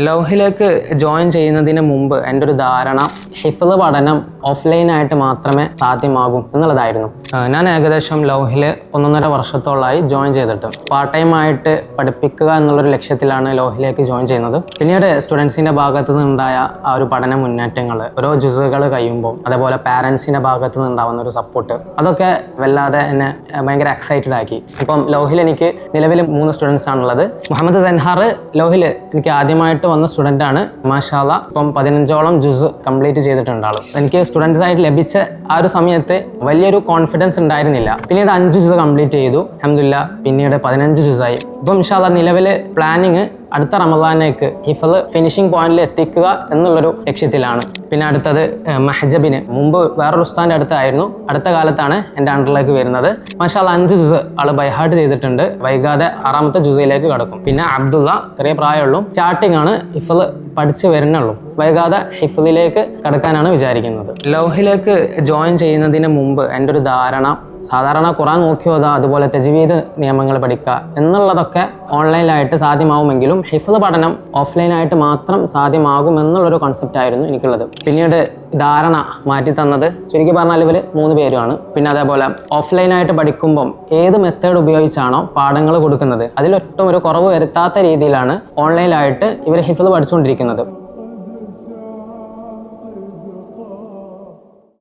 ലൗഹിലേക്ക് join ചെയ്യുന്നതിന് മുമ്പ് എൻ്റെ ഒരു ധാരണ ഹിഫ്ള് പഠനം ഓഫ്ലൈനായിട്ട് മാത്രമേ സാധ്യമാകൂ എന്നുള്ളതായിരുന്നു. ഞാൻ ഏകദേശം ലൗഹിൽ 1.5 വർഷത്തോളമായി ജോയിൻ ചെയ്തിട്ട് പാർട്ട് ടൈം ആയിട്ട് പഠിപ്പിക്കുക എന്നുള്ളൊരു ലക്ഷ്യത്തിലാണ് ലൗഹിലേക്ക് ജോയിൻ ചെയ്യുന്നത്. പിന്നീട് സ്റ്റുഡൻസിൻ്റെ ഭാഗത്തു നിന്നുണ്ടായ ആ ഒരു പഠന മുന്നേറ്റങ്ങൾ, ഓരോ ജുസുകൾ കഴിയുമ്പോൾ, അതേപോലെ പാരൻസിൻ്റെ ഭാഗത്തു നിന്നുണ്ടാവുന്ന ഒരു സപ്പോർട്ട്, അതൊക്കെ വല്ലാതെ എന്നെ ഭയങ്കര എക്സൈറ്റഡ് ആക്കി. ഇപ്പം ലൗഹിൽ എനിക്ക് നിലവിൽ 3 സ്റ്റുഡൻസ് ആണുള്ളത്. മുഹമ്മദ് സെൻഹാർ ലൗഹിൽ എനിക്ക് ആദ്യമായിട്ട് വന്ന സ്റ്റുഡൻ്റ് ആണ്. മാഷാ അല്ലാഹ് ഇപ്പം 15ഓളം ജുസ് കംപ്ലീറ്റ് ചെയ്തിട്ടുണ്ട് ആൾ. എനിക്ക് സ്റ്റുഡൻസ് ആയിട്ട് ലഭിച്ച ആ ഒരു സമയത്ത് വലിയൊരു കോൺഫിഡൻസ് ഉണ്ടായിരുന്നില്ല. പിന്നീട് 5 ജുസ് കംപ്ലീറ്റ് ചെയ്തു, അൽഹംദുലില്ലാഹ്. പിന്നീട് 15 ജുസായി. ഇപ്പം ഇൻഷാ അല്ലാഹ് നിലവിൽ പ്ലാനിങ് അടുത്ത റമദാനേക്ക് ഹിഫ്ള് ഫിനിഷിംഗ് പോയിന്റിൽ എത്തിക്കുക എന്നുള്ളൊരു ലക്ഷ്യത്തിലാണ്. പിന്നെ അടുത്തത് മഹജബിന് മുമ്പ് വേറൊരു ഉസ്താദിൻ്റെ അടുത്തായിരുന്നു. അടുത്ത കാലത്താണ് എൻ്റെ അണ്ടറിലേക്ക് വരുന്നത്. മാഷാ അല്ലാഹ് 5 ജുസ് ആൾ ബൈഹാർട്ട് ചെയ്തിട്ടുണ്ട്. വൈകാതെ 6ാമത്തെ ജുസയിലേക്ക് കടക്കും. പിന്നെ അബ്ദുള്ള ചെറിയ പ്രായമുള്ളൂ, സ്റ്റാർട്ടിംഗ് ആണ്, ഹിഫ്ള് പഠിച്ചു വരുന്നുള്ളൂ. വൈകാതെ ഹിഫ്ളിലേക്ക് കടക്കാനാണ് വിചാരിക്കുന്നത്. ലൗഹിലേക്ക് ജോയിൻ ചെയ്യുന്നതിന് മുമ്പ് എൻ്റെ ഒരു ധാരണ സാധാരണ ഖുർആൻ നോക്കി ഓതാ, അതുപോലെ തജ്വീദ് നിയമങ്ങൾ പഠിക്കുക എന്നുള്ളതൊക്കെ ഓൺലൈനായിട്ട് സാധ്യമാവുമെങ്കിലും ഹിഫ്ള് പഠനം ഓഫ്ലൈനായിട്ട് മാത്രം സാധ്യമാകുമെന്നുള്ളൊരു കോൺസെപ്റ്റ് ആയിരുന്നു എനിക്കുള്ളത്. പിന്നീട് ധാരണ മാറ്റി തന്നത് ചുരുക്കി പറഞ്ഞാൽ ഇവർ 3 പേരുമാണ്. പിന്നെ അതേപോലെ ഓഫ്ലൈനായിട്ട് പഠിക്കുമ്പം ഏത് മെത്തേഡ് ഉപയോഗിച്ചാണോ പാഠങ്ങൾ കൊടുക്കുന്നത് അതിലൊട്ടും ഒരു കുറവ് വരുത്താത്ത രീതിയിലാണ് ഓൺലൈനായിട്ട് ഇവർ ഹിഫ്ള് പഠിച്ചുകൊണ്ടിരിക്കുന്നത്.